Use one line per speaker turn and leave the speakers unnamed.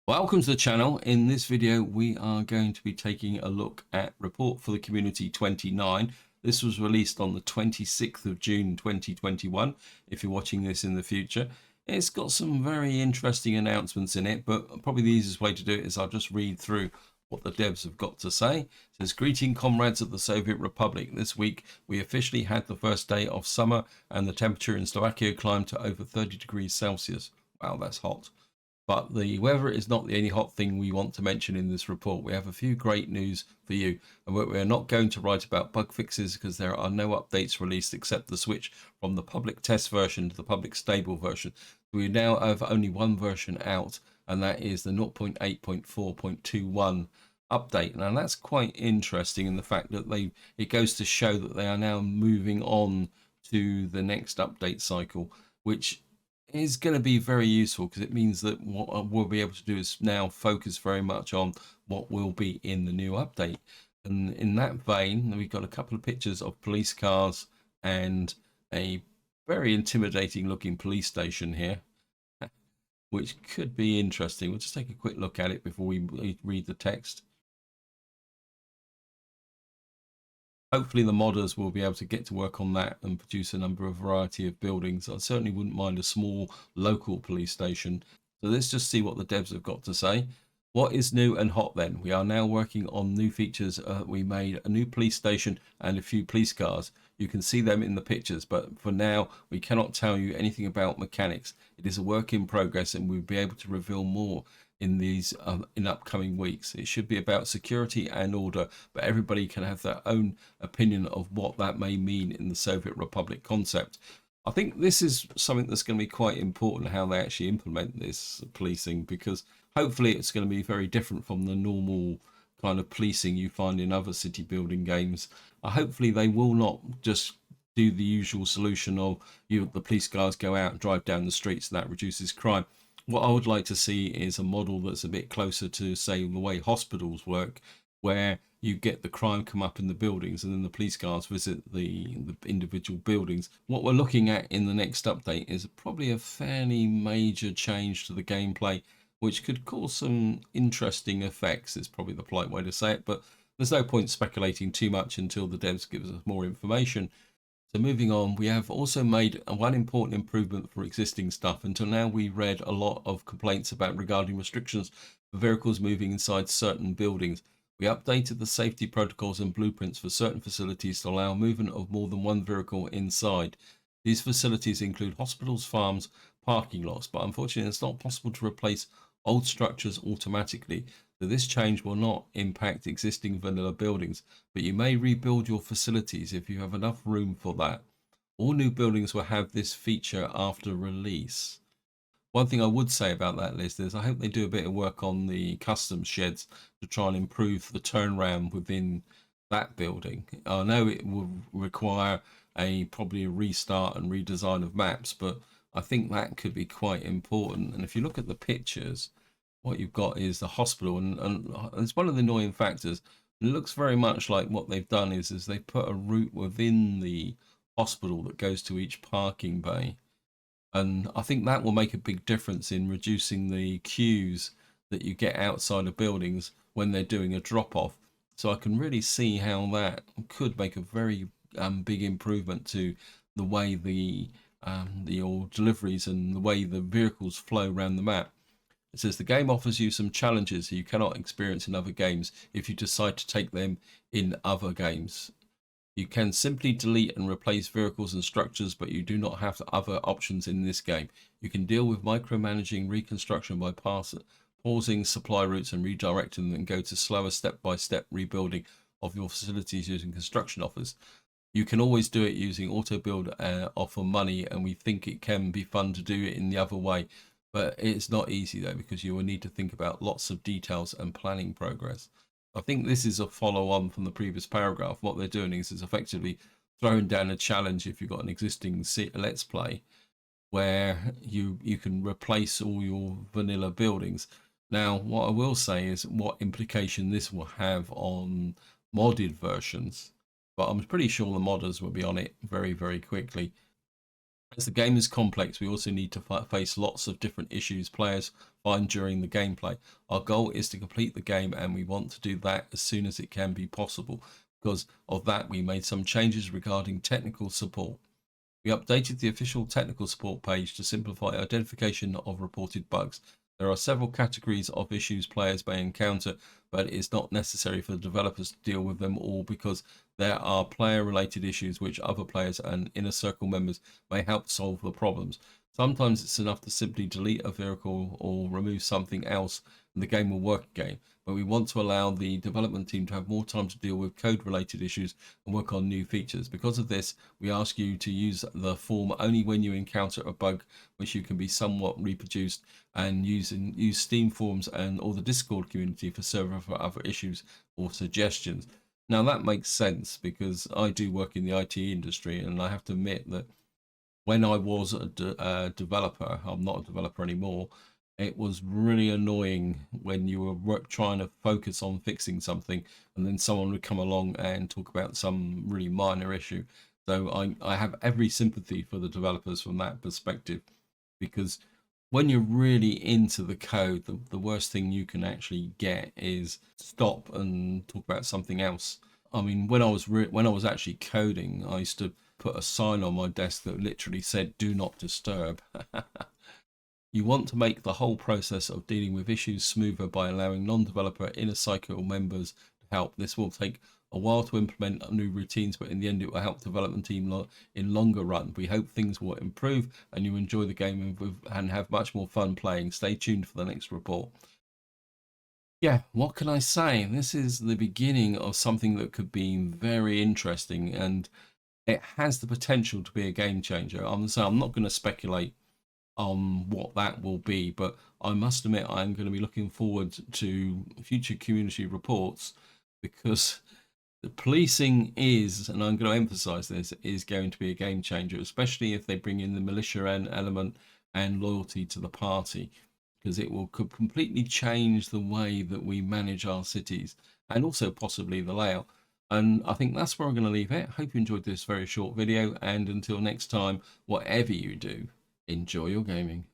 Welcome to the channel. In this video we are going to be taking a look at Report for the Community 29. This was released on the 26th of June 2021 if you're watching this in the future. It's got some very interesting announcements in it, but probably the easiest way to do it is I'll just read through what the devs have got to say. It says, "Greeting comrades of the Soviet Republic. This week we officially had the first day of summer and the temperature in Slovakia climbed to over 30 degrees Celsius. Wow, that's hot. But the weather is not the only hot thing we want to mention in this report. We have a few great news for you, and we're not going to write about bug fixes because there are no updates released except the switch from the public test version to the public stable version. We now have only one version out, and that is the 0.8.4.21 update. Now that's quite interesting in the fact that it goes to show that they are now moving on to the next update cycle, which is going to be very useful because it means that what we'll be able to do is now focus very much on what will be in the new update. And in that vein, we've got a couple of pictures of police cars and a very intimidating looking police station here, which could be interesting. We'll just take a quick look at it before we read the text. Hopefully the modders will be able to get to work on that and produce a variety of buildings. I certainly wouldn't mind a small local police station. So let's just see what the devs have got to say. What is new and hot then? We are now working on new features. We made a new police station and a few police cars. You can see them in the pictures, but for now we cannot tell you anything about mechanics. It is a work in progress and we'll be able to reveal more in these in upcoming weeks. It should be about security and order, but everybody can have their own opinion of what that may mean in the Soviet Republic concept. I think this is something that's going to be quite important, how they actually implement this policing, because hopefully it's going to be very different from the normal kind of policing you find in other city building games. Hopefully they will not just do the usual solution of the police cars go out and drive down the streets and that reduces crime. What I would like to see is a model that's a bit closer to, say, the way hospitals work, where you get the crime come up in the buildings and then the police cars visit the individual buildings. What we're looking at in the next update is probably a fairly major change to the gameplay, which could cause some interesting effects. It's probably the polite way to say it, but there's no point speculating too much until the devs give us more information. So moving on, we have also made one important improvement for existing stuff. Until now, we read a lot of complaints regarding restrictions for vehicles moving inside certain buildings. We updated the safety protocols and blueprints for certain facilities to allow movement of more than one vehicle inside. These facilities include hospitals, farms, parking lots, but unfortunately it's not possible to replace old structures automatically. So this change will not impact existing vanilla buildings, but you may rebuild your facilities if you have enough room for that. All new buildings will have this feature after release. One thing I would say about that list is I hope they do a bit of work on the custom sheds to try and improve the turnaround within that building. I know it will require probably a restart and redesign of maps, but I think that could be quite important. And if you look at the pictures, what you've got is the hospital, and it's one of the annoying factors. It looks very much like what they've done is they put a route within the hospital that goes to each parking bay. And I think that will make a big difference in reducing the queues that you get outside of buildings when they're doing a drop-off. So I can really see how that could make a very big improvement to the way the deliveries and the way the vehicles flow around the map. It says the game offers you some challenges you cannot experience in other games if you decide to take them in other games. You can simply delete and replace vehicles and structures, but you do not have other options in this game. You can deal with micromanaging reconstruction by pausing supply routes and redirecting them, and go to slower step-by-step rebuilding of your facilities using construction offers. You can always do it using auto build offer money, and we think it can be fun to do it in the other way. But it's not easy though, because you will need to think about lots of details and planning progress. I think this is a follow on from the previous paragraph. What they're doing is effectively throwing down a challenge if you've got an existing Let's Play where you can replace all your vanilla buildings. Now, what I will say is what implication this will have on modded versions, but I'm pretty sure the modders will be on it very, very quickly. As the game is complex, we also need to face lots of different issues players find during the gameplay. Our goal is to complete the game, and we want to do that as soon as it can be possible. Because of that, we made some changes regarding technical support. We updated the official technical support page to simplify identification of reported bugs. There are several categories of issues players may encounter, but it is not necessary for the developers to deal with them all because there are player-related issues which other players and inner circle members may help solve the problems. Sometimes it's enough to simply delete a vehicle or remove something else and the game will work again. But we want to allow the development team to have more time to deal with code-related issues and work on new features. Because of this, we ask you to use the form only when you encounter a bug which you can be somewhat reproduced, and use Steam forums and or the Discord community for server for other issues or suggestions. Now that makes sense because I do work in the IT industry, and I have to admit that when I was a developer, I'm not a developer anymore. It was really annoying when you were trying to focus on fixing something, and then someone would come along and talk about some really minor issue. So I have every sympathy for the developers from that perspective, because when you're really into the code, the worst thing you can actually get is stop and talk about something else. I mean, when I was actually coding, I used to put a sign on my desk that literally said "Do not disturb." You want to make the whole process of dealing with issues smoother by allowing non-developer inner cycle members to help. This will take a while to implement new routines, but in the end it will help the development team in longer run. We hope things will improve and you enjoy the game and have much more fun playing. Stay tuned for the next report. Yeah, what can I say? This is the beginning of something that could be very interesting, and it has the potential to be a game changer. I'm not going to speculate on what that will be, but I must admit I'm going to be looking forward to future community reports, because the policing is, and I'm going to emphasize this, is going to be a game changer, especially if they bring in the militia and element and loyalty to the party, because it will completely change the way that we manage our cities and also possibly the layout. And I think that's where I'm going to leave it. Hope you enjoyed this very short video, and until next time, whatever you do, enjoy your gaming.